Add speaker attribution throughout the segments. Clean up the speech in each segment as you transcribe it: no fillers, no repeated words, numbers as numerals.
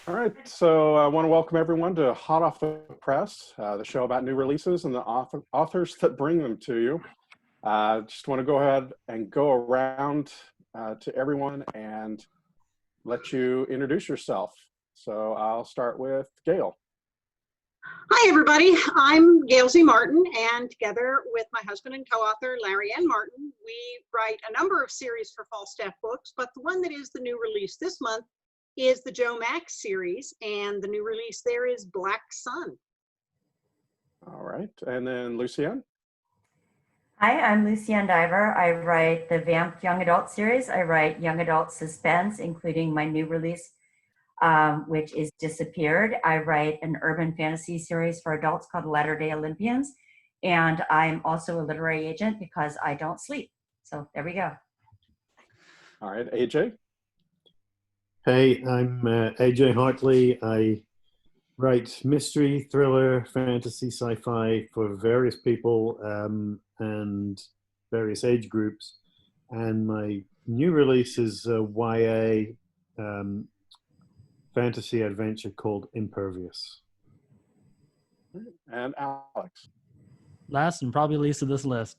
Speaker 1: All right, so I want to welcome everyone to Hot Off the Press, the show about new releases and the authors that bring them to you. Just want to go ahead and go around to everyone and let you introduce yourself. So I'll start with Gail.
Speaker 2: Hi, everybody. I'm Gail Z. Martin, and together with my husband and co-author, Larry N. Martin, we write a number of series for Falstaff Books, but the one that is the new release this month is the Joe Mack series, and the new release there is Black Sun.
Speaker 1: All right, and then Lucienne.
Speaker 3: Hi, I'm Lucienne Diver. I write the Vamp Young Adult series. I write young adult suspense, including my new release, which is Disappeared. I write an urban fantasy series for adults called Latter-day Olympians. And I'm also a literary agent because I don't sleep. So there we go.
Speaker 1: All right, AJ.
Speaker 4: Hey, I'm AJ Hartley. I write mystery, thriller, fantasy, sci-fi for various people and various age groups. And my new release is a YA fantasy adventure called Impervious.
Speaker 1: And Alex.
Speaker 5: Last and probably least of this list.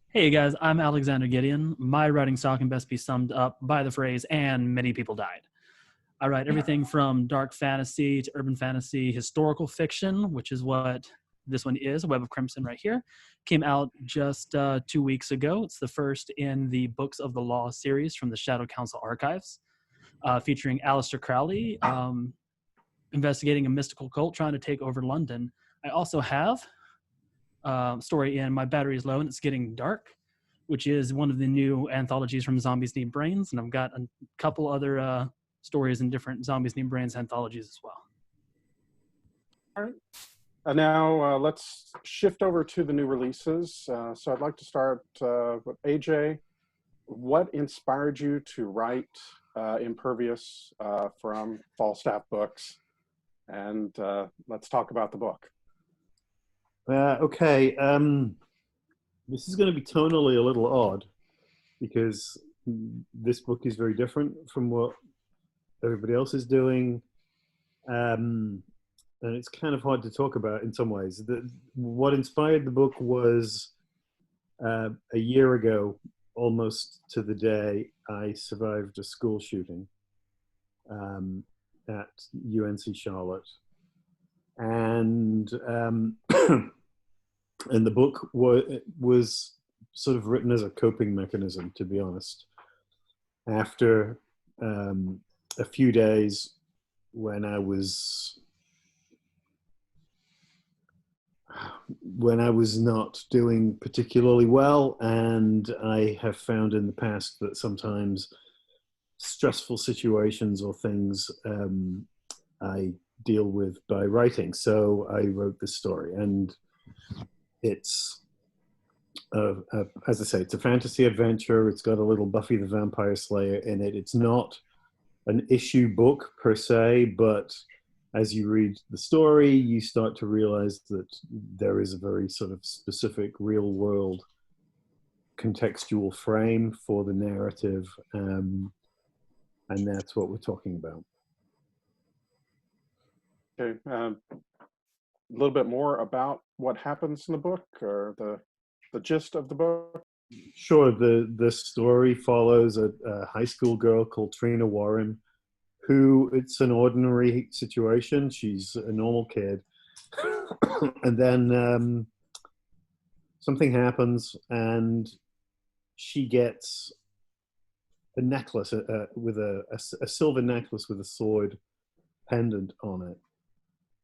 Speaker 5: Hey guys, I'm Alexander Gideon. My writing stock can best be summed up by the phrase, and many people died. I write everything from dark fantasy to urban fantasy, historical fiction, which is what this one is, Web of Crimson right here. Came out just 2 weeks ago. It's the first in the Books of the Law series from the Shadow Council Archives, featuring Aleister Crowley, investigating a mystical cult trying to take over London. I also have a story in My Battery is Low and It's Getting Dark, which is one of the new anthologies from Zombies Need Brains, and I've got a couple other stories in different Zombies Need Brains anthologies as well.
Speaker 1: All right. And now let's shift over to the new releases. So I'd like to start with AJ. What inspired you to write Impervious from Falstaff Books? And let's talk about the book.
Speaker 4: Okay, this is going to be tonally a little odd because this book is very different from what everybody else is doing. And it's kind of hard to talk about in some ways. What inspired the book was a year ago, almost to the day, I survived a school shooting at UNC Charlotte. And and the book was sort of written as a coping mechanism, to be honest. After a few days when I was not doing particularly well, and I have found in the past that sometimes stressful situations or things I deal with by writing. So I wrote this story, and it's as I say, it's a fantasy adventure. It's got a little Buffy the Vampire Slayer in it. It's not an issue book per se, but as you read the story, you start to realize that there is a very sort of specific real world contextual frame for the narrative, and that's what we're talking about.
Speaker 1: Okay, a little bit more about what happens in the book, or the gist of the book?
Speaker 4: Sure. The story follows a high school girl called Trina Warren, who, it's an ordinary situation. She's a normal kid. And then something happens and she gets a necklace with a silver necklace with a sword pendant on it.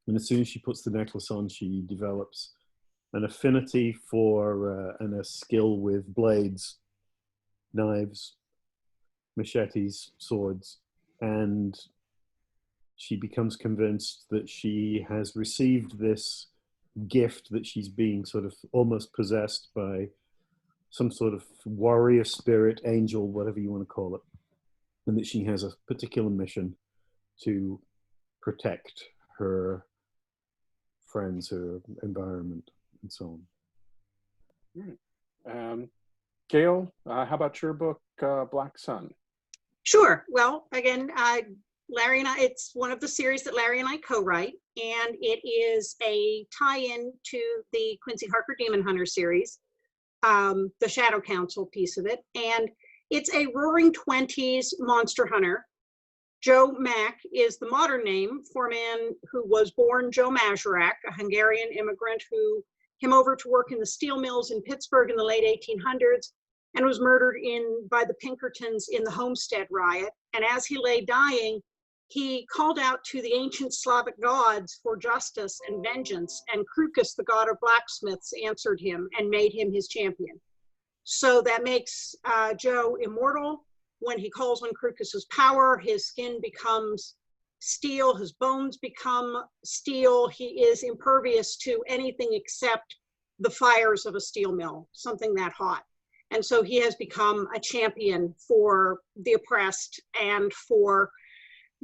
Speaker 4: And as soon as she puts the necklace on, she develops an affinity for and a skill with blades, knives, machetes, swords, and she becomes convinced that she has received this gift, that she's being sort of almost possessed by some sort of warrior spirit, angel, whatever you want to call it, and that she has a particular mission to protect her friends, her environment, and so on.
Speaker 1: Gail, how about your book, Black Sun?
Speaker 2: Sure. Well, again, Larry and I, it's one of the series that Larry and I co-write, and it is a tie-in to the Quincy Harker Demon Hunter series, the Shadow Council piece of it. And it's a roaring 20s monster hunter. Joe Mack is the modern name for a man who was born Joe Mazurak, a Hungarian immigrant who came over to work in the steel mills in Pittsburgh in the late 1800s and was murdered by the Pinkertons in the Homestead riot. And as he lay dying, he called out to the ancient Slavic gods for justice and vengeance, and Krukus, the god of blacksmiths, answered him and made him his champion. So that makes Joe immortal. When he calls on Krukus's power, his skin becomes steel, his bones become steel. He is impervious to anything except the fires of a steel mill, something that hot. And so he has become a champion for the oppressed and for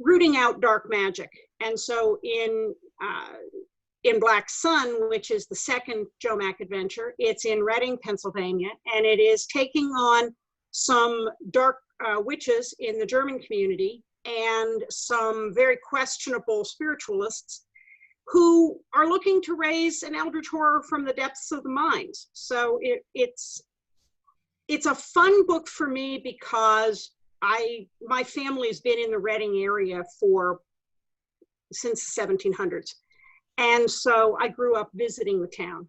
Speaker 2: rooting out dark magic. And so in Black Sun, which is the second Joe Mack adventure, it's in Reading, Pennsylvania, and it is taking on some dark witches in the German community and some very questionable spiritualists who are looking to raise an eldritch horror from the depths of the minds. So it's a fun book for me because my family's been in the Reading area since the 1700s. And so I grew up visiting the town,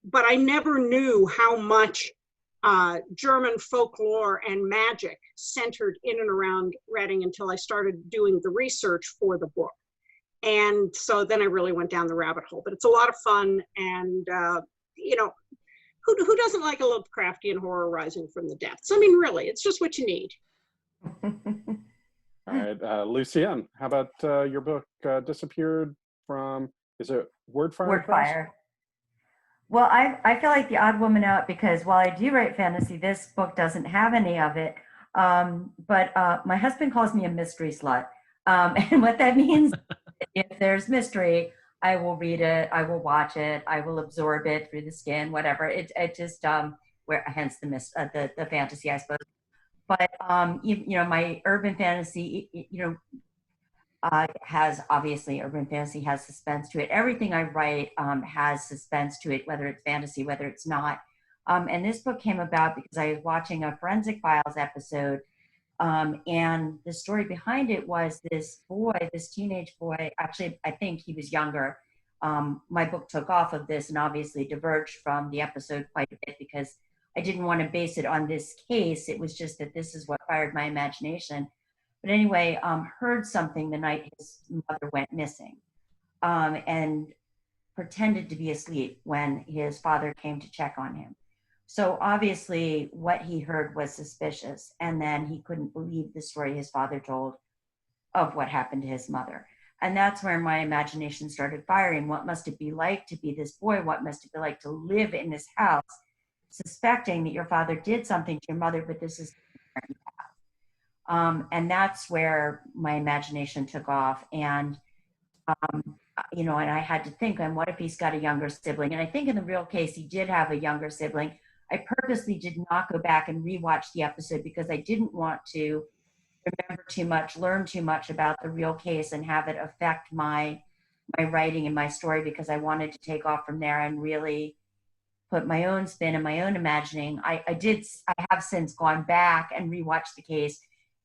Speaker 2: but I never knew how much German folklore and magic centered in and around Reading until I started doing the research for the book. And so then I really went down the rabbit hole, but it's a lot of fun. And, who doesn't like a Lovecraftian horror rising from the depths? I mean, really, it's just what you need.
Speaker 1: All right, Lucienne, how about your book disappeared from, is it Wordfire?
Speaker 3: Wordfire. Well, I feel like the odd woman out because while I do write fantasy, this book doesn't have any of it. But my husband calls me a mystery slut. And what that means, if there's mystery, I will read it, I will watch it, I will absorb it through the skin, whatever. It just hence the fantasy, I suppose. But my urban fantasy, has obviously urban fantasy has suspense to it. Everything I write has suspense to it, whether it's fantasy, whether it's not. And this book came about because I was watching a Forensic Files episode, and the story behind it was this teenage boy. Actually, I think he was younger. My book took off of this and obviously diverged from the episode quite a bit because I didn't want to base it on this case. It was just that this is what fired my imagination. But anyway, heard something the night his mother went missing, and pretended to be asleep when his father came to check on him. So obviously what he heard was suspicious, and then he couldn't believe the story his father told of what happened to his mother. And that's where my imagination started firing. What must it be like to be this boy? What must it be like to live in this house, suspecting that your father did something to your mother, but this is and that's where my imagination took off. And, and I had to think, and what if he's got a younger sibling? And I think in the real case, he did have a younger sibling. I purposely did not go back and rewatch the episode because I didn't want to remember too much, learn too much about the real case and have it affect my writing and my story, because I wanted to take off from there and really put my own spin and my own imagining. I have since gone back and rewatched the case,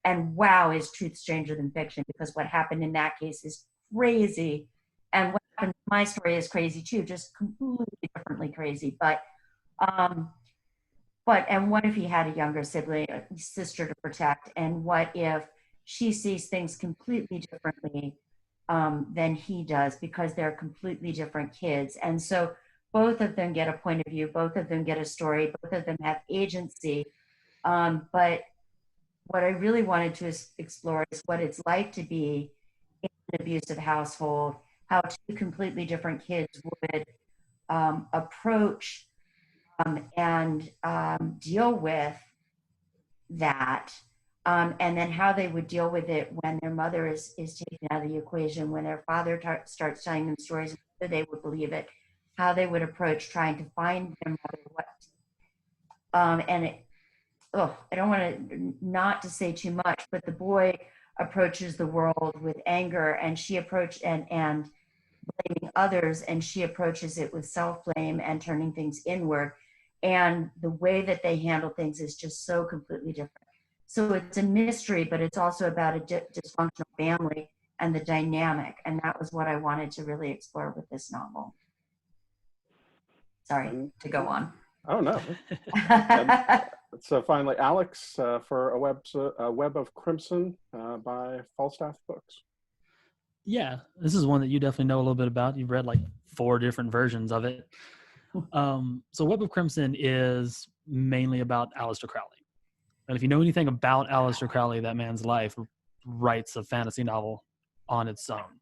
Speaker 3: and wow, is truth stranger than fiction, because what happened in that case is crazy. And what happened in my story is crazy too, just completely differently crazy. But and what if he had a younger sibling, a sister to protect? And what if she sees things completely differently than he does, because they're completely different kids? And so both of them get a point of view, both of them get a story, both of them have agency. But what I really wanted to explore is what it's like to be in an abusive household, how two completely different kids would approach and deal with that, and then how they would deal with it when their mother is taken out of the equation, when their father starts telling them stories, whether they would believe it, how they would approach trying to find their mother, I don't want to not to say too much, but the boy approaches the world with anger, and she approached and blaming others, and she approaches it with self-blame and turning things inward. And the way that they handle things is just so completely different. So it's a mystery, but it's also about a dysfunctional family and the dynamic. And that was what I wanted to really explore with this novel. Sorry to go on.
Speaker 1: Oh, no. So finally, Alex, for a Web of Crimson by Falstaff Books.
Speaker 5: Yeah, this is one that you definitely know a little bit about. You've read like 4 different versions of it. So Web of Crimson is mainly about Aleister Crowley. And if you know anything about Aleister Crowley, that man's life writes a fantasy novel on its own.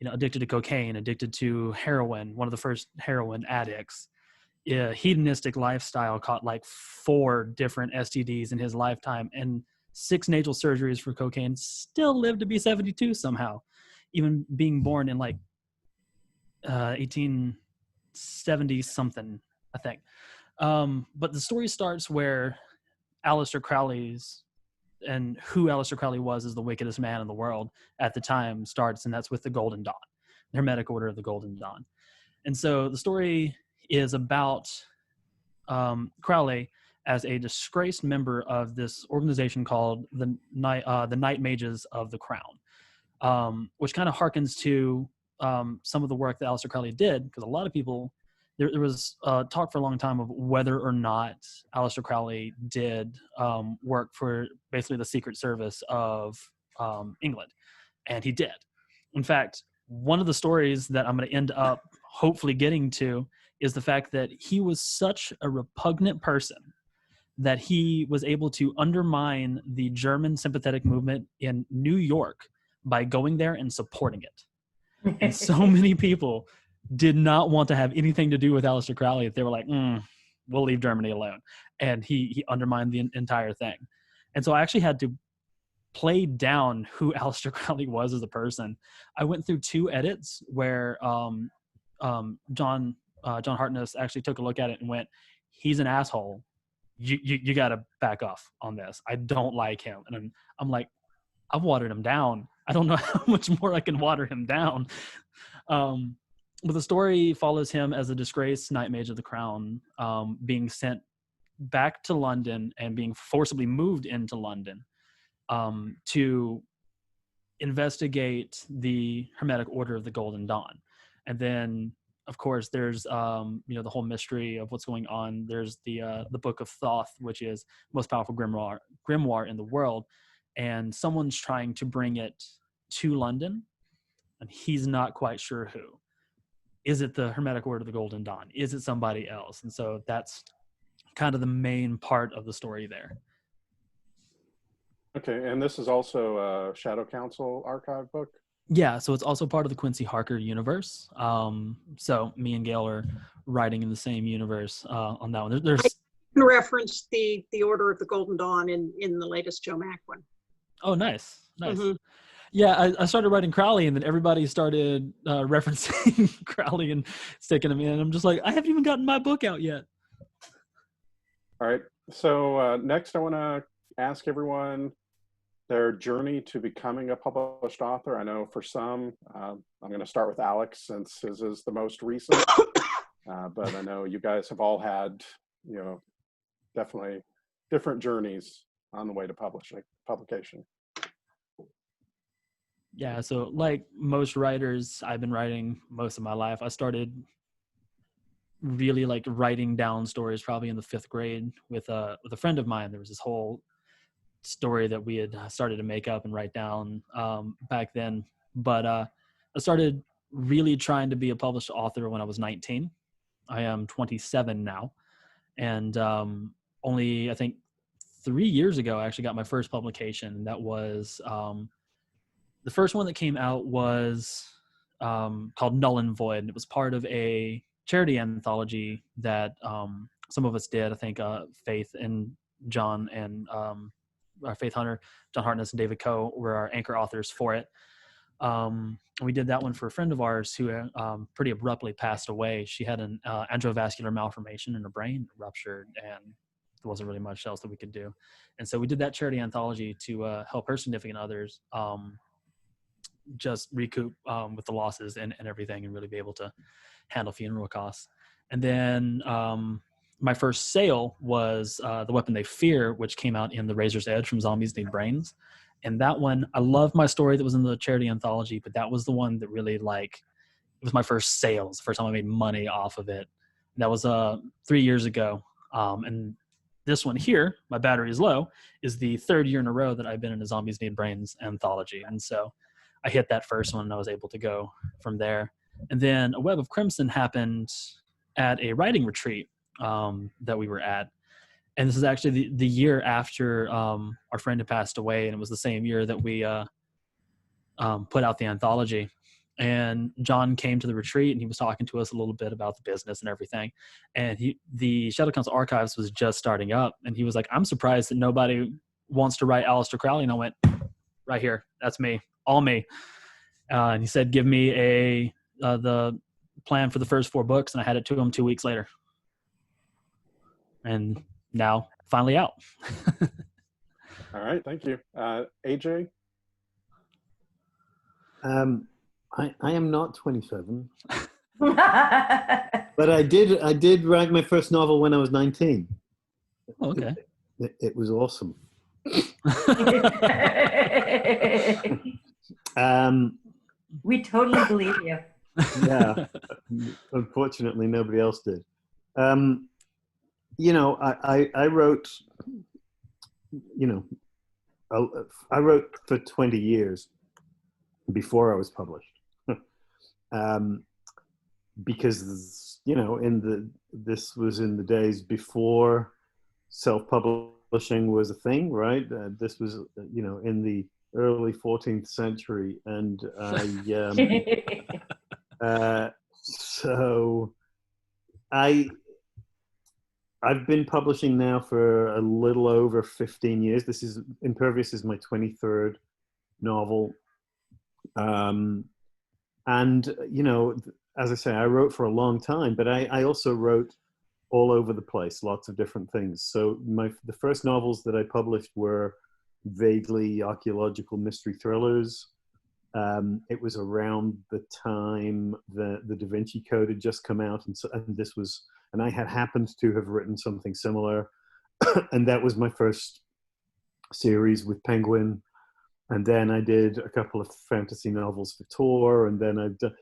Speaker 5: You know, addicted to cocaine, addicted to heroin, one of the first heroin addicts. A hedonistic lifestyle, caught like 4 different STDs in his lifetime, and 6 nasal surgeries for cocaine. Still lived to be 72 somehow, even being born in like 1870 something, I think. But the story starts where Aleister Crowley's, and who Aleister Crowley was as the wickedest man in the world at the time starts, and that's with the Golden Dawn, the Hermetic Order of the Golden Dawn. And so the story is about Crowley as a disgraced member of this organization called the Night Mages of the Crown, which kind of harkens to some of the work that Aleister Crowley did, because a lot of people, there was talk for a long time of whether or not Aleister Crowley did work for basically the Secret Service of England, and he did. In fact, one of the stories that I'm going to end up hopefully getting to is the fact that he was such a repugnant person that he was able to undermine the German sympathetic movement in New York by going there and supporting it. And so many people did not want to have anything to do with Aleister Crowley. They were like, we'll leave Germany alone. And he undermined the entire thing. And so I actually had to play down who Aleister Crowley was as a person. I went through 2 edits where John Hartness actually took a look at it and went, he's an asshole. You got to back off on this. I don't like him. And I'm like, I've watered him down. I don't know how much more I can water him down. But the story follows him as a disgraced Night Mage of the Crown, being sent back to London and being forcibly moved into London to investigate the Hermetic Order of the Golden Dawn. And then, of course, there's the whole mystery of what's going on. There's the Book of Thoth, which is the most powerful grimoire in the world, and someone's trying to bring it to London, and he's not quite sure who. Is it the Hermetic Order of the Golden Dawn? Is it somebody else? And so that's kind of the main part of the story there.
Speaker 1: Okay, and this is also a Shadow Council archive book?
Speaker 5: Yeah, so it's also part of the Quincy Harker universe. So me and Gail are writing in the same universe on that one. There's
Speaker 2: I referenced the Order of the Golden Dawn in the latest Joe Mack one.
Speaker 5: Oh, nice.
Speaker 2: Mm-hmm.
Speaker 5: Yeah, I started writing Crowley, and then everybody started referencing Crowley and sticking him in. I'm just like, I haven't even gotten my book out yet.
Speaker 1: All right, so next I want to ask everyone their journey to becoming a published author. I know for some, I'm going to start with Alex since his is the most recent, but I know you guys have all had, definitely different journeys on the way to publication.
Speaker 5: Yeah, so like most writers, I've been writing most of my life. I started really like writing down stories probably in the 5th grade with a friend of mine. There was this whole story that we had started to make up and write down back then. But I started really trying to be a published author when I was 19. I am 27 now. And only, I think, 3 years ago, I actually got my first publication. That was, the first one that came out was called Null and Void. It was part of a charity anthology that some of us did. I think Faith and John and our Faith Hunter, John Hartness and David Coe were our anchor authors for it. We did that one for a friend of ours who pretty abruptly passed away. She had an androvascular malformation in her brain, ruptured, and there wasn't really much else that we could do. And so we did that charity anthology to help her significant others just recoup with the losses and everything, and really be able to handle funeral costs. And then my first sale was The Weapon They Fear, which came out in The Razor's Edge from Zombies Need Brains. And that one, I love my story that was in the charity anthology, but that was the one that really, like, it was my first sales, the first time I made money off of it. And that was 3 years ago. And this one here, My Battery is Low, is the third year in a row that I've been in a Zombies Need Brains anthology. And so I hit that first one and I was able to go from there. And then A Web of Crimson happened at a writing retreat that we were at. And this is actually the year after our friend had passed away, and it was the same year that we put out the anthology. And John came to the retreat, and he was talking to us a little bit about the business and everything. And the Shadow Council Archives was just starting up, and he was like, "I'm surprised that nobody wants to write Aleister Crowley." And I went, "Right here, that's me, all me." And he said, "Give me the plan for the first 4 books," and I had it to him 2 weeks later. And now finally out.
Speaker 1: All right, thank you. AJ?
Speaker 4: I am not 27, but I did write my first novel when I was 19.
Speaker 5: Oh, okay.
Speaker 4: It was awesome.
Speaker 3: We totally believe you.
Speaker 4: Yeah. Unfortunately, nobody else did. You know, I wrote, you know, I wrote for 20 years before I was published. Because, you know, this was in the days before self-publishing was a thing, right? This was, you know, in the early 14th century, and so I've been publishing now for a little over 15 years. This is Impervious is my 23rd novel. And, you know, as I say, I wrote for a long time, but I also wrote all over the place, lots of different things. So the first novels that I published were vaguely archaeological mystery thrillers. It was around the time the Da Vinci Code had just come out, and I had happened to have written something similar, and that was my first series with Penguin. And then I did a couple of fantasy novels for Tor, and then I've done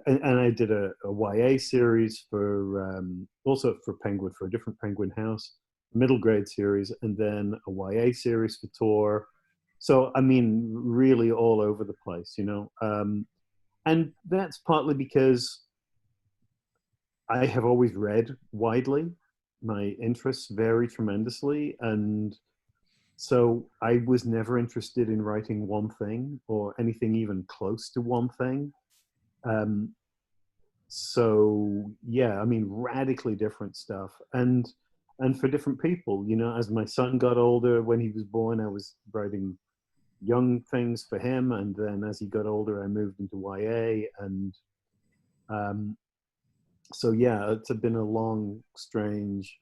Speaker 4: and I did a YA series for also for Penguin, for a different Penguin house, middle grade series, and then a YA series for Tor. So I mean, really all over the place, you know. And that's partly because I have always read widely. My interests vary tremendously, and so I was never interested in writing one thing or anything even close to one thing. So yeah, I mean, radically different stuff, and for different people, you know. As my son got older, when he was born, I was writing young things for him, and then as he got older, I moved into YA, and so yeah, it's been a long, strange,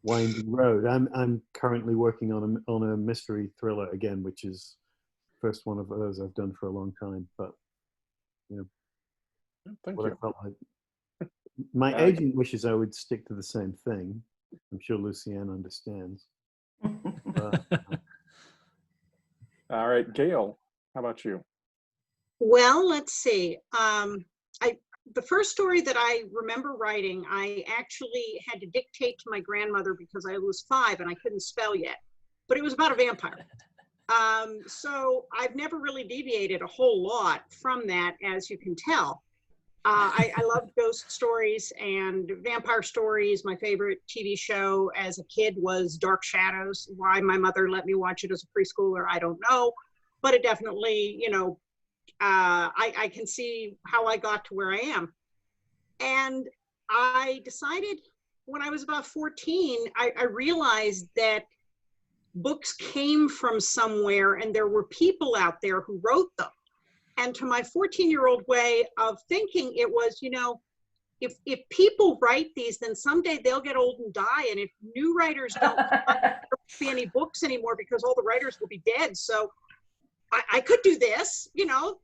Speaker 4: winding road. I'm currently working on a mystery thriller again, which is the first one of those I've done for a long time. But you know,
Speaker 1: Thank
Speaker 4: what
Speaker 1: you.
Speaker 4: I felt like. My agent wishes I would stick to the same thing. I'm sure Lucienne understands.
Speaker 1: All right, Gail, how about you?
Speaker 2: Well, let's see. The first story that I remember writing, I actually had to dictate to my grandmother because I was 5 and I couldn't spell yet, but it was about a vampire. So I've never really deviated a whole lot from that, as you can tell. I love ghost stories and vampire stories. My favorite TV show as a kid was Dark Shadows. Why my mother let me watch it as a preschooler, I don't know, but it definitely, you know, I can see how I got to where I am. And I decided when I was about 14, I realized that books came from somewhere and there were people out there who wrote them. And to my 14-year-old way of thinking, it was, you know, if people write these, then someday they'll get old and die. And if new writers don't, there won't be any books anymore because all the writers will be dead. So I could do this, you know,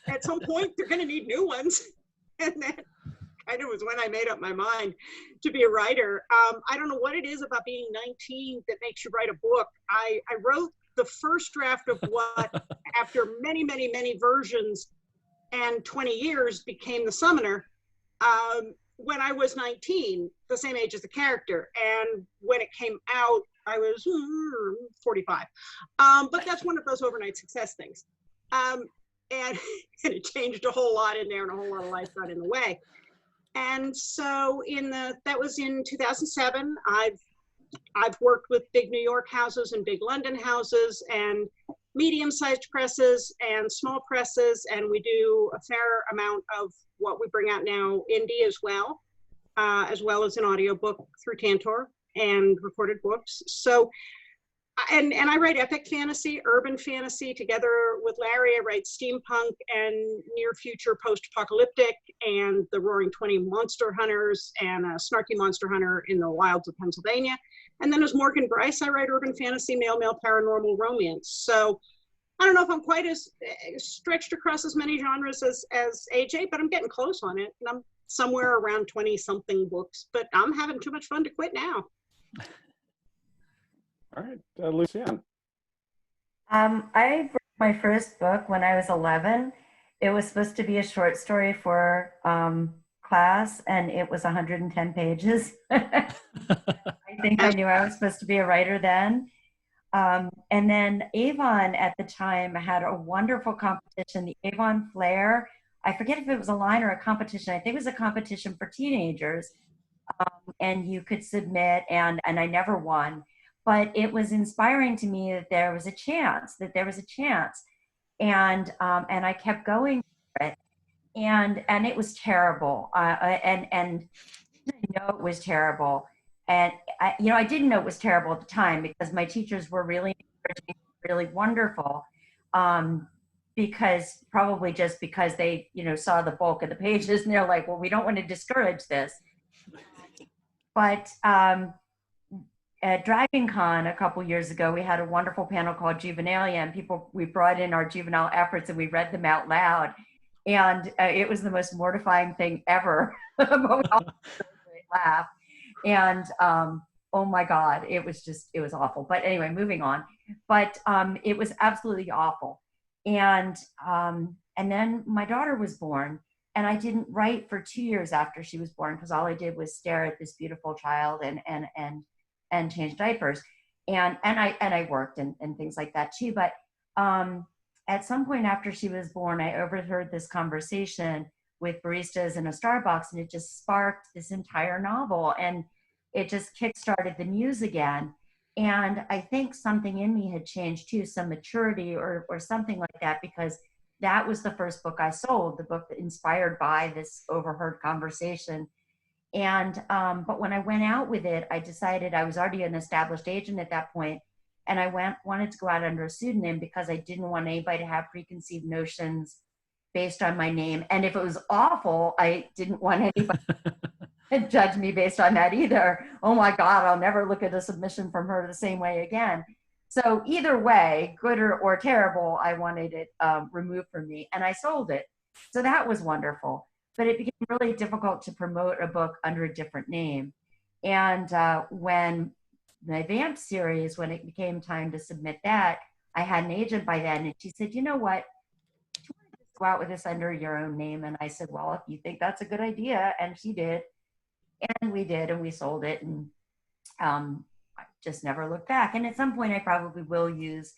Speaker 2: at some point they're going to need new ones. And that kind of was when I made up my mind to be a writer. I don't know what it is about being 19 that makes you write a book. I wrote the first draft of what, after many, many, many versions and 20 years, became The Summoner. When I was 19, the same age as the character. And when it came out, I was 45. But that's one of those overnight success things. And it changed a whole lot in there, and a whole lot of life got in the way. And so that was in 2007. I've worked with big New York houses and big London houses and medium-sized presses and small presses, and we do a fair amount of what we bring out now indie as well as an audiobook through Tantor and recorded books. So, and I write epic fantasy, urban fantasy. Together with Larry, I write steampunk and near future post-apocalyptic, and the Roaring 20 monster hunters and a snarky monster hunter in the wilds of Pennsylvania. And then as Morgan Bryce, I write urban fantasy, male paranormal romance. So I don't know if I'm quite as stretched across as many genres as AJ, but I'm getting close on it. And I'm somewhere around 20 something books, but I'm having too much fun to quit now.
Speaker 1: All right, Lucienne.
Speaker 3: I wrote my first book when I was 11. It was supposed to be a short story for class, and it was 110 pages. I think I knew I was supposed to be a writer then. And then Avon at the time had a wonderful competition, the Avon Flair. I forget if it was a line or a competition. I think it was a competition for teenagers. And you could submit, and I never won. But it was inspiring to me that there was a chance, and I kept going for it, and it was terrible, and I know it was terrible, and I didn't know it was terrible at the time because my teachers were really encouraging, really wonderful, because probably just because they saw the bulk of the pages and they're like, well, we don't want to discourage this, but. At Dragon Con a couple years ago, we had a wonderful panel called Juvenilia, and we brought in our juvenile efforts and we read them out loud. And it was the most mortifying thing ever. But we all laugh. And oh my God, it was awful. But anyway, moving on. But it was absolutely awful. And then my daughter was born, and I didn't write for 2 years after she was born because all I did was stare at this beautiful child and change diapers, and I worked and things like that too. But at some point after she was born, I overheard this conversation with baristas in a Starbucks, and it just sparked this entire novel, and it just kickstarted the muse again. And I think something in me had changed too, some maturity or something like that, because that was the first book I sold, the book that inspired by this overheard conversation. And but when I went out with it, I decided I was already an established agent at that point, and I wanted to go out under a pseudonym because I didn't want anybody to have preconceived notions based on my name. And if it was awful, I didn't want anybody to judge me based on that either. Oh my God, I'll never look at a submission from her the same way again. So either way, good or terrible, I wanted it removed from me, and I sold it. So that was wonderful. But it became really difficult to promote a book under a different name. And when the Vamp series, when it became time to submit that, I had an agent by then, and she said, you know what, do you want to just go out with this under your own name? And I said, well, if you think that's a good idea. And she did. And we did, and we sold it, and I just never looked back. And at some point, I probably will use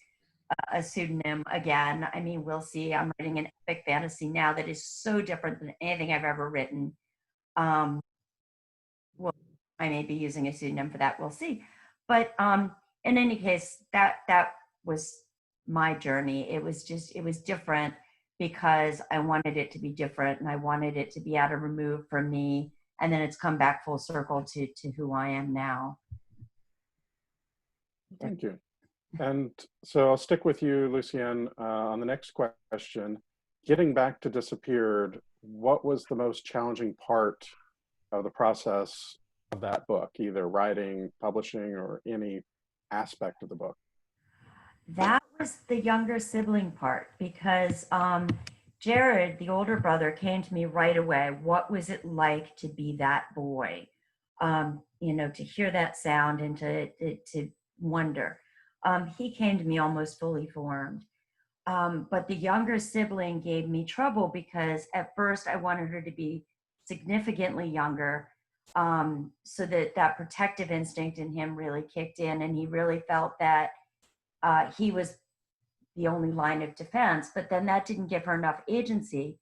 Speaker 3: a pseudonym again. I mean, we'll see. I'm writing an epic fantasy now that is so different than anything I've ever written. Well, I may be using a pseudonym for that. We'll see. But in any case, that was my journey. It was different because I wanted it to be different, and I wanted it to be out of remove from me. And then it's come back full circle to who I am now.
Speaker 1: Thank you. And so I'll stick with you, Lucienne, on the next question. Getting back to Disappeared, what was the most challenging part of the process of that book, either writing, publishing, or any aspect of the book?
Speaker 3: That was the younger sibling part because Jared, the older brother, came to me right away. What was it like to be that boy? You know, to hear that sound and to wonder. He came to me almost fully formed. But the younger sibling gave me trouble because at first I wanted her to be significantly younger, so that that protective instinct in him really kicked in, and he really felt that he was the only line of defense. But then that didn't give her enough agency.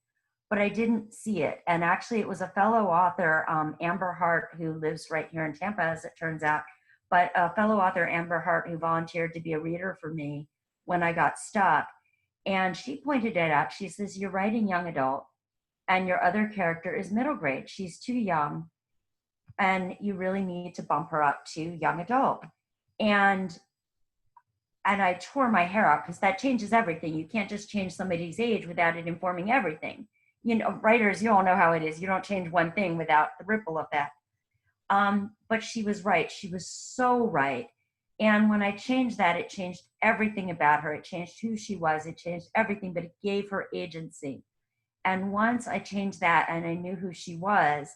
Speaker 3: But I didn't see it. And actually, it was a fellow author, Amber Hart, who lives right here in Tampa, as it turns out. But a fellow author, Amber Hart, who volunteered to be a reader for me when I got stuck. And she pointed it out. She says, "You're writing young adult, and your other character is middle grade. She's too young, and you really need to bump her up to young adult." And I tore my hair out because that changes everything. You can't just change somebody's age without it informing everything. You know, writers, you all know how it is. You don't change one thing without the ripple effect. But she was right. She was so right. And when I changed that, it changed everything about her. It changed who she was. It changed everything, but it gave her agency. And once I changed that and I knew who she was,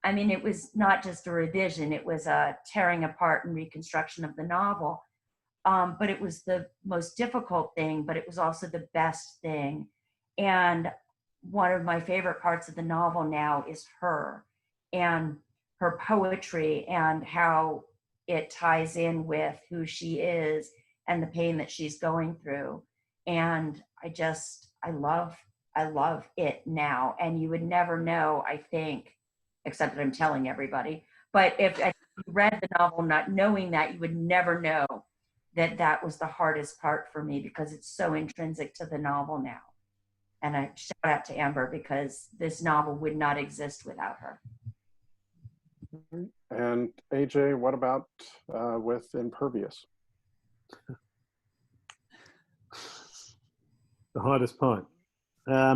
Speaker 3: I mean, it was not just a revision. It was a tearing apart and reconstruction of the novel. But it was the most difficult thing, but it was also the best thing. And one of my favorite parts of the novel now is her and her poetry and how it ties in with who she is and the pain that she's going through. And I love it now. And you would never know, I think, except that I'm telling everybody, but if you read the novel not knowing that, you would never know that that was the hardest part for me because it's so intrinsic to the novel now. And I shout out to Amber because this novel would not exist without her.
Speaker 1: And AJ, what about with Impervious?
Speaker 4: The hardest part. I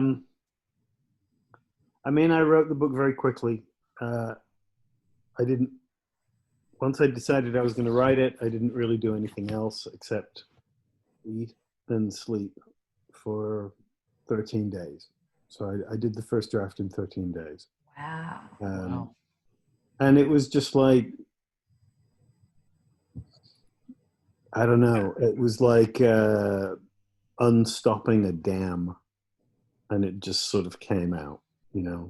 Speaker 4: mean, I wrote the book very quickly. Once I decided I was going to write it, I didn't really do anything else except eat and sleep for 13 days. So I did the first draft in 13 days.
Speaker 3: Wow.
Speaker 5: Wow.
Speaker 4: And it was just like, I don't know, it was like unstopping a dam, and it just sort of came out, you know.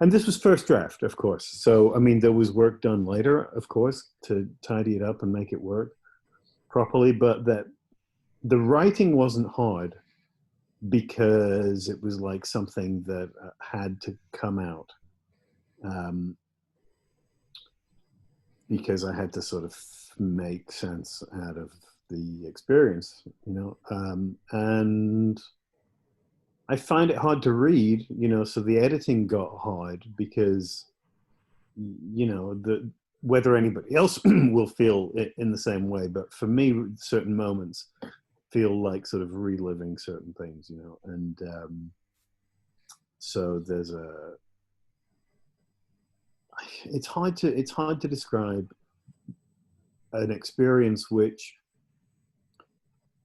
Speaker 4: And this was first draft, of course. So, I mean, there was work done later, of course, to tidy it up and make it work properly. But that the writing wasn't hard because it was like something that had to come out. Because I had to sort of make sense out of the experience, you know. And I find it hard to read, you know, so the editing got hard because, you know, whether anybody else will feel it in the same way, but for me, certain moments feel like sort of reliving certain things, you know, and so there's it's hard to describe an experience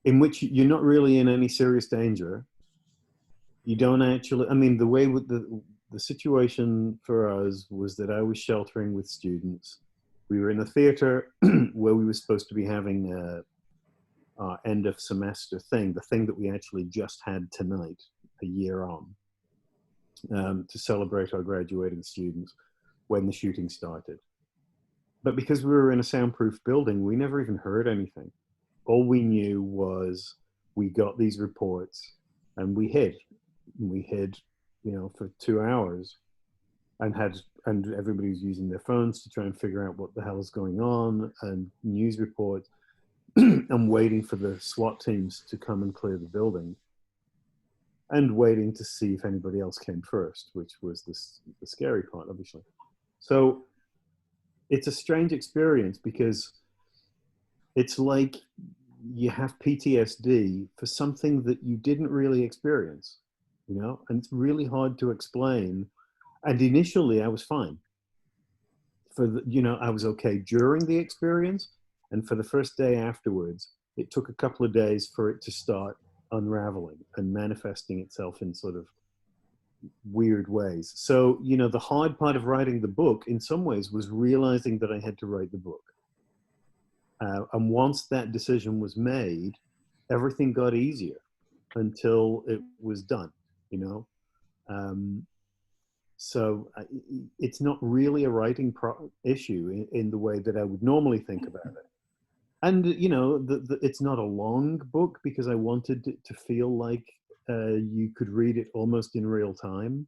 Speaker 4: in which you're not really in any serious danger. You don't actually, I mean, the way with the situation for us was that I was sheltering with students. We were in a theater where we were supposed to be having our end of semester thing, the thing that we actually just had tonight, a year on, to celebrate our graduating students when the shooting started. But because we were in a soundproof building, we never even heard anything. All we knew was we got these reports and we hid. We hid, you know, for 2 hours and everybody was using their phones to try and figure out what the hell is going on, and news reports and waiting for the SWAT teams to come and clear the building and waiting to see if anybody else came first, which was the scary part, obviously. So it's a strange experience because it's like you have PTSD for something that you didn't really experience, you know, and it's really hard to explain. And initially I was fine. I was okay during the experience, and for the first day afterwards, it took a couple of days for it to start unraveling and manifesting itself in sort of weird ways. So, the hard part of writing the book in some ways was realizing that I had to write the book. And once that decision was made, everything got easier until it was done, So it's not really a writing issue in the way that I would normally think about it. And, it's not a long book because I wanted it to feel like you could read it almost in real time.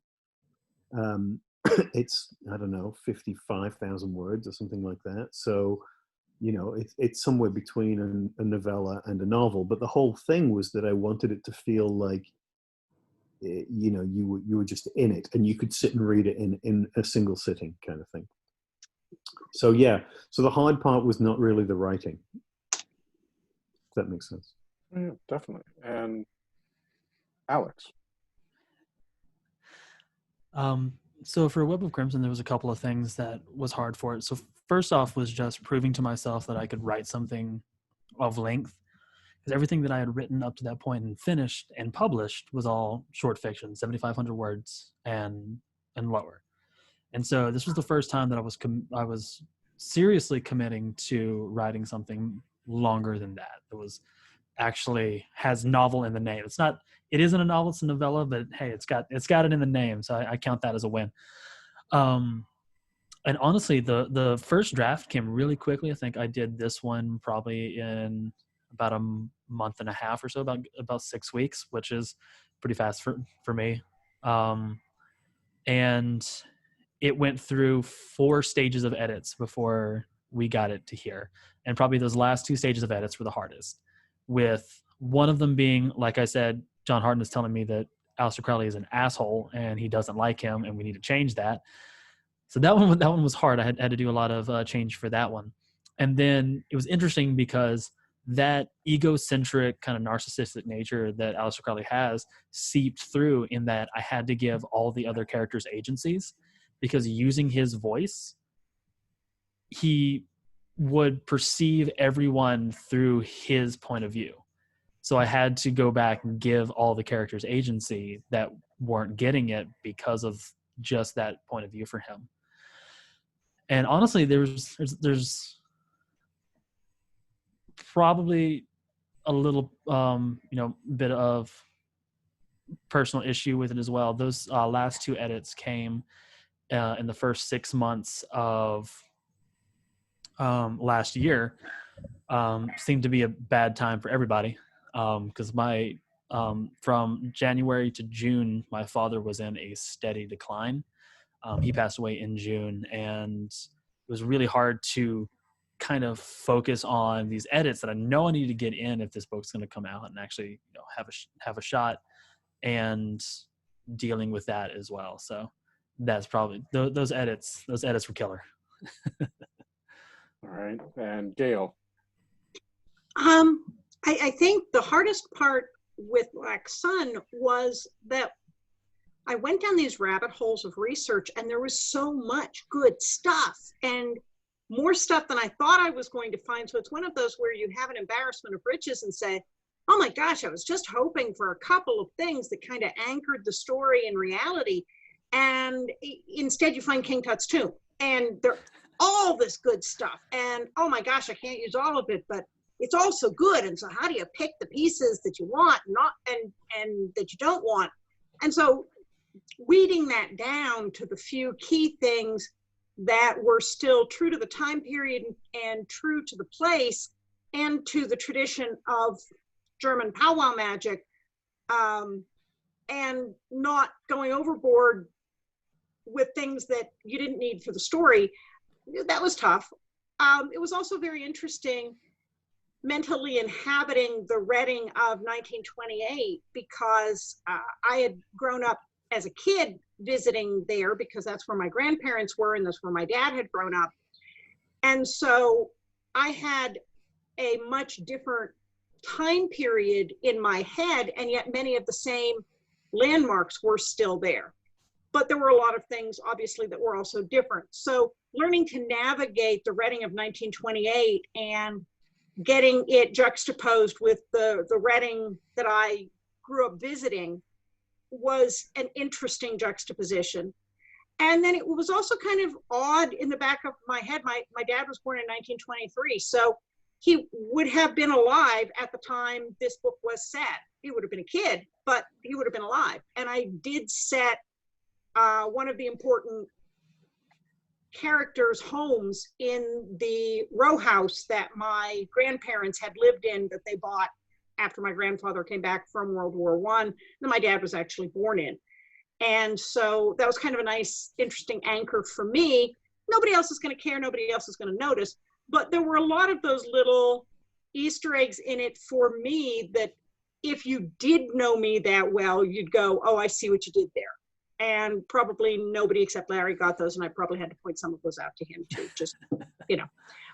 Speaker 4: It's, I don't know, 55,000 words or something like that. So, it's somewhere between a novella and a novel. But the whole thing was that I wanted it to feel like, you were just in it and you could sit and read it in a single sitting kind of thing. So, yeah. So the hard part was not really the writing. If that makes sense.
Speaker 1: Yeah, definitely. And Alex.
Speaker 5: So for Web of Crimson, there was a couple of things that was hard for it. So first off was just proving to myself that I could write something of length, because everything that I had written up to that point and finished and published was all short fiction, 7,500 words and lower. And so this was the first time that I was seriously committing to writing something longer than that. It was actually has novel in the name. It isn't a novel, it's a novella, but hey, it's got it in the name, so I count that as a win. And honestly, the first draft came really quickly. I think I did this one probably in about a month and a half or so, about 6 weeks, which is pretty fast for me. And it went through 4 stages of edits before we got it to here. And probably those last 2 stages of edits were the hardest, with one of them being, like I said, John Harden is telling me that Aleister Crowley is an asshole and he doesn't like him and we need to change that. So that one was hard. I had to do a lot of change for that one. And then it was interesting because that egocentric kind of narcissistic nature that Aleister Crowley has seeped through in that I had to give all the other characters agencies, because using his voice, he would perceive everyone through his point of view. So I had to go back and give all the characters agency that weren't getting it because of just that point of view for him. And honestly, there's probably a little bit of personal issue with it as well. Those last 2 edits came in the first 6 months of last year. Seemed to be a bad time for everybody, because from January to June, my father was in a steady decline. He passed away in June, and it was really hard to kind of focus on these edits that I know I need to get in if this book's going to come out and actually have a shot, and dealing with that as well. So that's probably those edits were killer.
Speaker 1: All right. And Gail.
Speaker 2: I think the hardest part with Black Sun was that I went down these rabbit holes of research, and there was so much good stuff and more stuff than I thought I was going to find. So it's one of those where you have an embarrassment of riches and say, oh my gosh, I was just hoping for a couple of things that kind of anchored the story in reality. And instead you find King Tut's tomb, and there's all this good stuff. And oh my gosh, I can't use all of it, but it's all so good. And so how do you pick the pieces that you want and that you don't want? And so weeding that down to the few key things that were still true to the time period and true to the place and to the tradition of German powwow magic, and not going overboard with things that you didn't need for the story, that was tough. It was also very interesting mentally inhabiting the Reading of 1928, because I had grown up as a kid visiting there because that's where my grandparents were and that's where my dad had grown up. And so I had a much different time period in my head, and yet many of the same landmarks were still there. But there were a lot of things, obviously, that were also different. So learning to navigate the Reading of 1928 and getting it juxtaposed with the Reading that I grew up visiting was an interesting juxtaposition. And then it was also kind of odd in the back of my head. My dad was born in 1923, so he would have been alive at the time this book was set. He would have been a kid, but he would have been alive. And I did set one of the important characters' homes in the row house that my grandparents had lived in, that they bought after my grandfather came back from World War I, that my dad was actually born in. And so that was kind of a nice, interesting anchor for me. Nobody else is going to care. Nobody else is going to notice. But there were a lot of those little Easter eggs in it for me that if you did know me that well, you'd go, oh, I see what you did there. And probably nobody except Larry got those. And I probably had to point some of those out to him too, just, you know,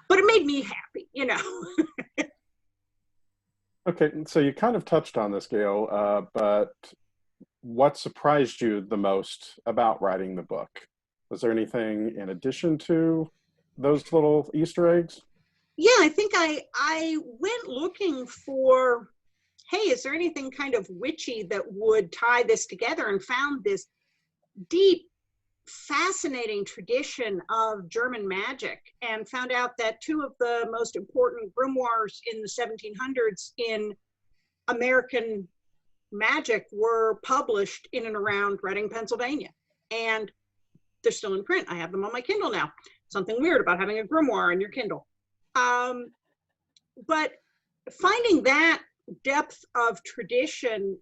Speaker 2: but it made me happy, you know.
Speaker 1: Okay, so you kind of touched on this, Gail, but what surprised you the most about writing the book? Was there anything in addition to those little Easter eggs?
Speaker 2: Yeah, I think I went looking for, hey, is there anything kind of witchy that would tie this together, and found this deep, fascinating tradition of German magic, and found out that two of the most important grimoires in the 1700s in American magic were published in and around Reading, Pennsylvania. And they're still in print. I have them on my Kindle now. Something weird about having a grimoire on your Kindle. But finding that depth of tradition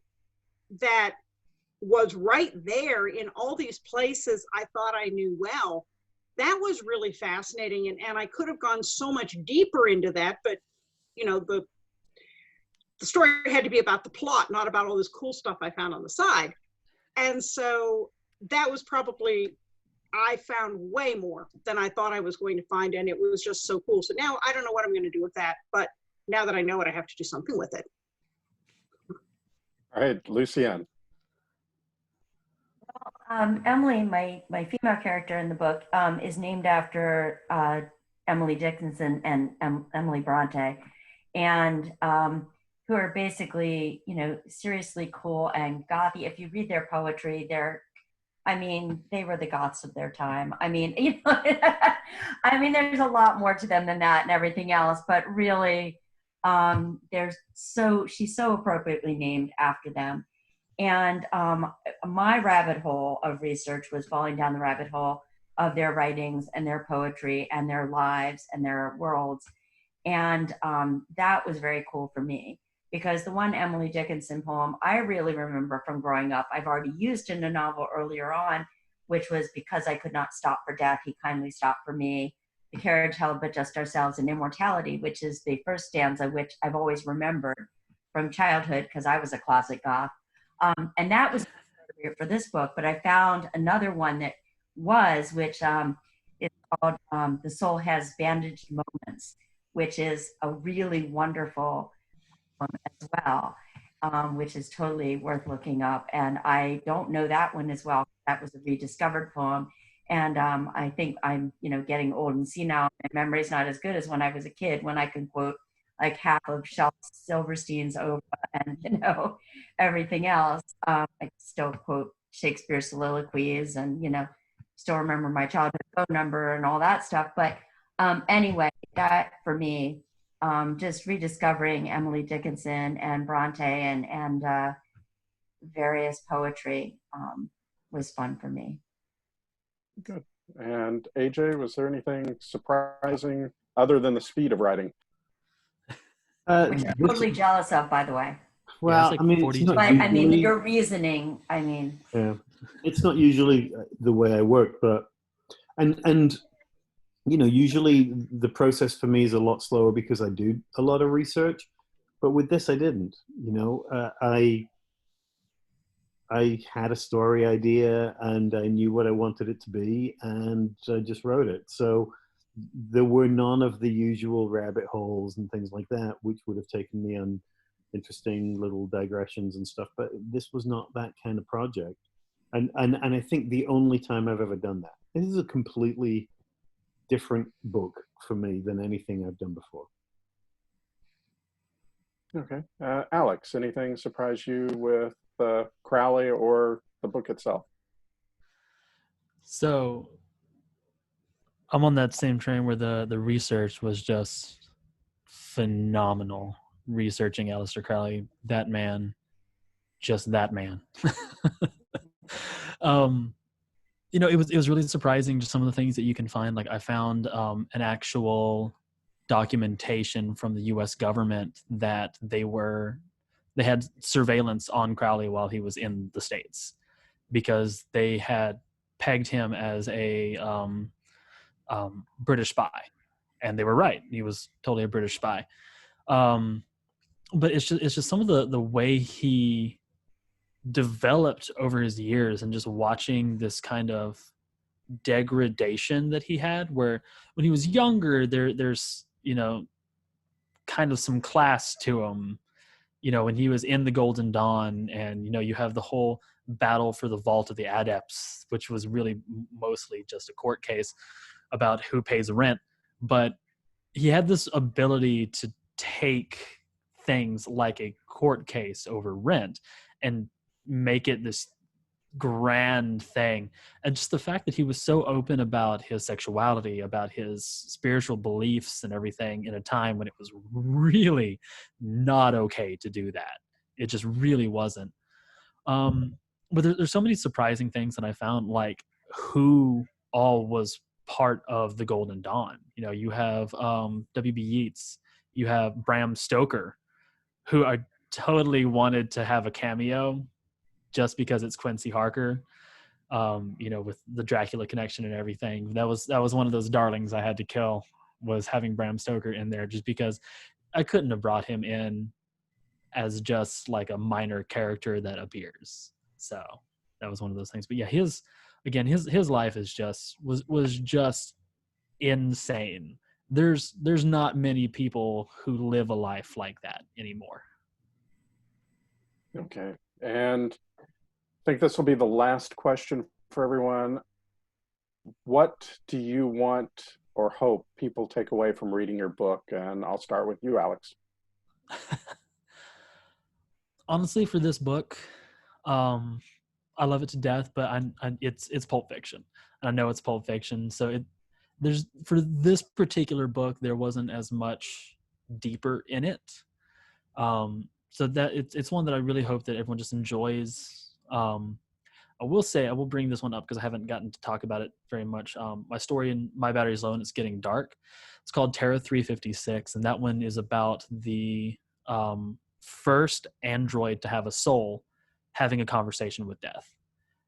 Speaker 2: that was right there in all these places I thought I knew well, that was really fascinating. And I could have gone so much deeper into that, but you know, the story had to be about the plot, not about all this cool stuff I found on the side. And so that was probably, I found way more than I thought I was going to find, and it was just so cool. So now I don't know what I'm going to do with that, but now that I know it, I have to do something with it.
Speaker 1: All right, Lucienne.
Speaker 3: Emily, my female character in the book, is named after Emily Dickinson and Emily Bronte, and who are basically, you know, seriously cool and gothy. If you read their poetry, they were the goths of their time. I mean, you know, there's a lot more to them than that and everything else, but really, she's so appropriately named after them. And my rabbit hole of research was falling down the rabbit hole of their writings and their poetry and their lives and their worlds. And that was very cool for me, because the one Emily Dickinson poem I really remember from growing up, I've already used in a novel earlier on, which was Because I Could Not Stop for Death, He Kindly Stopped for Me, The Carriage Held But Just Ourselves, and Immortality, which is the first stanza, which I've always remembered from childhood because I was a closet goth. And that was for this book, but I found another one that was, which is called The Soul Has Bandaged Moments, which is a really wonderful poem as well, which is totally worth looking up. And I don't know that one as well. That was a rediscovered poem. And I think I'm, you know, getting old and senile. My memory's not as good as when I was a kid, when I could quote like half of Shel Silverstein's Oprah and, you know, everything else. I still quote Shakespeare's soliloquies and, you know, still remember my childhood phone number and all that stuff. But anyway, that for me, just rediscovering Emily Dickinson and Bronte and various poetry was fun for me.
Speaker 1: Good. And AJ, was there anything surprising other than the speed of writing?
Speaker 3: Which I'm totally jealous of, by the way.
Speaker 4: Well,
Speaker 5: like
Speaker 4: I mean,
Speaker 5: it's
Speaker 3: But I mean, your reasoning, I mean.
Speaker 4: Yeah, it's not usually the way I work, but, and you know, usually the process for me is a lot slower because I do a lot of research, but with this I didn't, you know, I had a story idea and I knew what I wanted it to be and I just wrote it. So there were none of the usual rabbit holes and things like that, which would have taken me on interesting little digressions and stuff. But this was not that kind of project. And I think the only time I've ever done that, this is a completely different book for me than anything I've done before.
Speaker 1: Okay. Alex, anything surprise you with Crowley or the book itself?
Speaker 5: So I'm on that same train where the research was just phenomenal. Researching Aleister Crowley, that man, just that man. It was really surprising just some of the things that you can find. Like I found an actual documentation from the U.S. government that they had surveillance on Crowley while he was in the States, because they had pegged him as a British spy, and they were right. He was totally a British spy. But it's just some of the way he developed over his years, and just watching this kind of degradation that he had, where when he was younger, there's kind of some class to him. When he was in the Golden Dawn, and you have the whole battle for the Vault of the Adepts, which was really mostly just a court case about who pays rent. But he had this ability to take things like a court case over rent and make it this grand thing. And just the fact that he was so open about his sexuality, about his spiritual beliefs and everything, in a time when it was really not okay to do that. It just really wasn't. But there's so many surprising things that I found, like who all was part of the Golden Dawn. You have W.B. Yeats, you have Bram Stoker, who I totally wanted to have a cameo just because it's Quincy Harker, with the Dracula connection and everything. That was one of those darlings I had to kill, was having Bram Stoker in there, just because I couldn't have brought him in as just like a minor character that appears. So that was one of those things. But yeah, his life is was just insane. There's not many people who live a life like that anymore.
Speaker 1: Okay. And I think this will be the last question for everyone. What do you want or hope people take away from reading your book? And I'll start with you, Alex.
Speaker 5: Honestly, for this book, I love it to death, but it's Pulp Fiction, and I know it's Pulp Fiction. So for this particular book, there wasn't as much deeper in it. So that it's one that I really hope that everyone just enjoys. I will bring this one up because I haven't gotten to talk about it very much. My story in My Battery's Low and It's Getting Dark. It's called Terra 356, and that one is about the first android to have a soul having a conversation with death.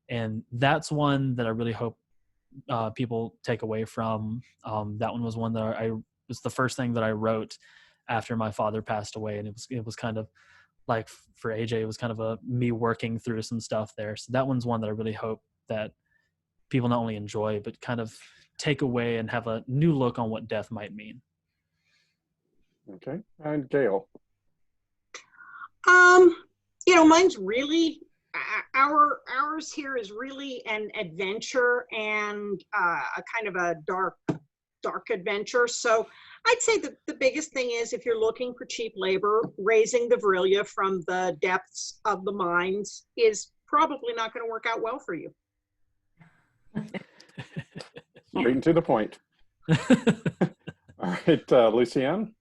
Speaker 5: And that's one that I really hope people take away from. That one was one that was the first thing that I wrote after my father passed away, and it was kind of like, for AJ, it was kind of me working through some stuff there. So that one's one that I really hope that people not only enjoy, but kind of take away and have a new look on what death might mean.
Speaker 1: Okay. And Gail.
Speaker 2: Mine's really, ours here is really an adventure, and a kind of a dark adventure. So I'd say that the biggest thing is, if you're looking for cheap labor, raising the Virillia from the depths of the mines is probably not going to work out well for you.
Speaker 1: Straight to the point. All right, Lucienne.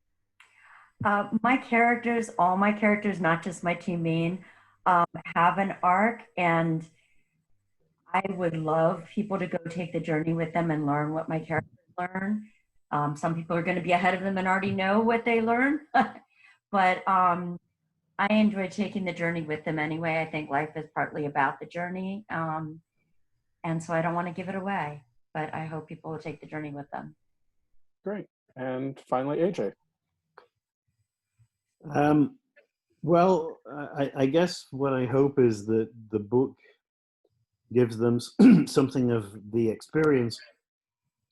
Speaker 3: All my characters, not just my two main, have an arc, and I would love people to go take the journey with them and learn what my characters learn. Some people are going to be ahead of them and already know what they learn, but I enjoy taking the journey with them anyway. I think life is partly about the journey, and so I don't want to give it away, but I hope people will take the journey with them.
Speaker 1: Great. And finally, AJ.
Speaker 4: Well, I guess what I hope is that the book gives them something of the experience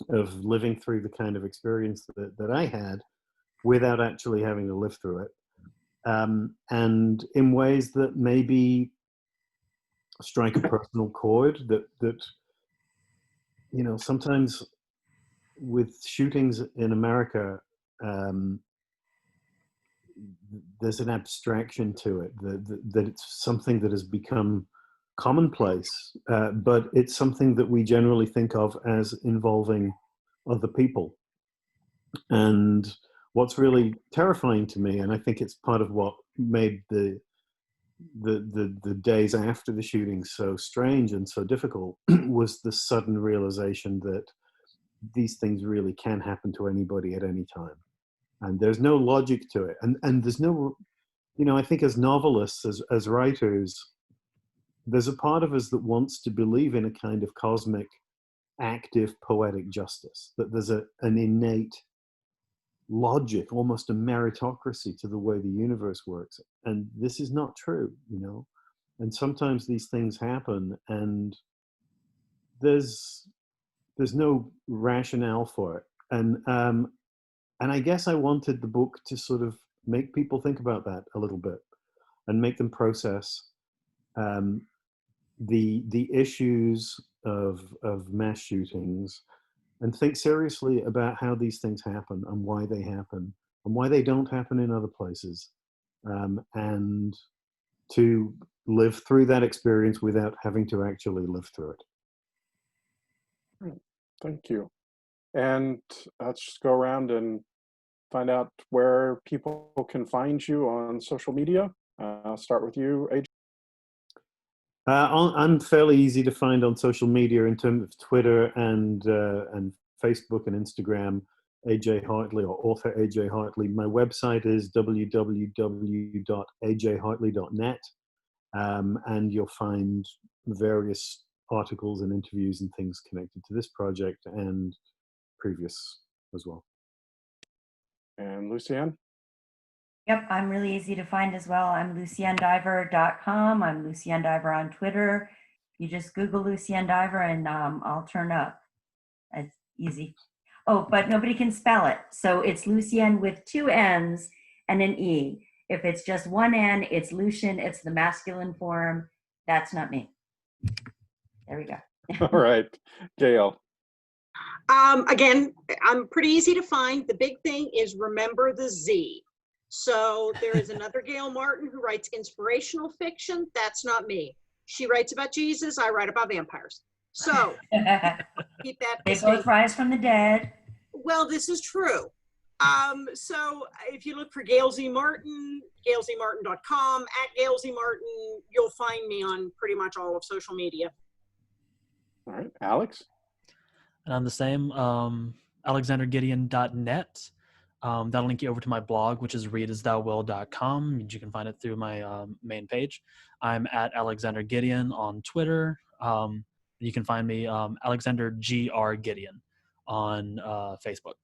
Speaker 4: of living through the kind of experience that I had without actually having to live through it. And in ways that maybe strike a personal chord that sometimes with shootings in America, there's an abstraction to it, that it's something that has become commonplace, but it's something that we generally think of as involving other people. And what's really terrifying to me, and I think it's part of what made the days after the shooting so strange and so difficult, was the sudden realization that these things really can happen to anybody at any time. And there's no logic to it. And there's no, I think as novelists, as writers, there's a part of us that wants to believe in a kind of cosmic, active, poetic justice, that there's an innate logic, almost a meritocracy to the way the universe works. And this is not true, and sometimes these things happen and there's no rationale for it. And I guess I wanted the book to sort of make people think about that a little bit and make them process the issues of mass shootings, and think seriously about how these things happen and why they happen and why they don't happen in other places, and to live through that experience without having to actually live through it.
Speaker 1: Thank you. And let's just go around and find out where people can find you on social media. I'll start with you, AJ.
Speaker 4: I'm fairly easy to find on social media in terms of Twitter and Facebook and Instagram, AJ Hartley, or author AJ Hartley. My website is www.ajhartley.net, and you'll find various articles and interviews and things connected to this project and previous as well.
Speaker 1: And Lucienne?
Speaker 3: Yep, I'm really easy to find as well. I'm luciennediver.com. I'm Lucienne Diver on Twitter. You just Google Lucienne Diver and I'll turn up. It's easy. Oh, but nobody can spell it. So it's Lucienne with 2 N's and an E. If it's just 1 N, it's Lucian. It's the masculine form. That's not me. There we go.
Speaker 1: All right, Gail.
Speaker 2: Again, I'm pretty easy to find. The big thing is remember the Z. So there is another Gail Martin who writes inspirational fiction. That's not me. She writes about Jesus. I write about vampires. So keep that.
Speaker 3: They both rise from the dead.
Speaker 2: Well, this is true. So if you look for Gail Z Martin, gailzmartin.com, at Gail Z Martin, you'll find me on pretty much all of social media.
Speaker 1: All right, Alex?
Speaker 5: And I'm the same, alexandergideon.net. That'll link you over to my blog, which is readasthouwill.com. You can find it through my main page. I'm at Alexander Gideon on Twitter. You can find me Alexander G.R. Gideon on Facebook.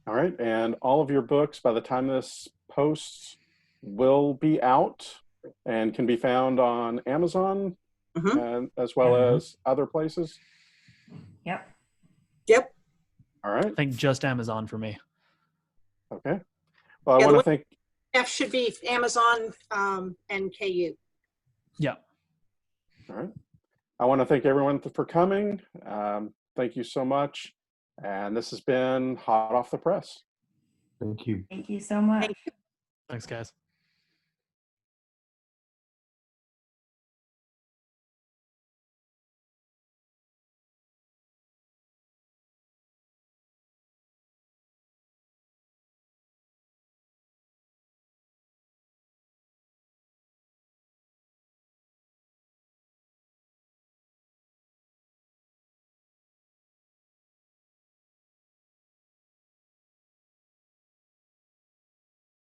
Speaker 1: All right, and all of your books, by the time this posts, will be out and can be found on Amazon, and as well as other places?
Speaker 3: Yep.
Speaker 2: Yep.
Speaker 1: All right.
Speaker 5: I think just Amazon for me.
Speaker 1: Okay. Well, I want to thank...
Speaker 2: F should be Amazon and KU.
Speaker 5: Yeah.
Speaker 1: All right. I want to thank everyone for coming. Thank you so much. And this has been Hot Off the Press.
Speaker 4: Thank you.
Speaker 3: Thank you so much.
Speaker 5: Thanks, guys.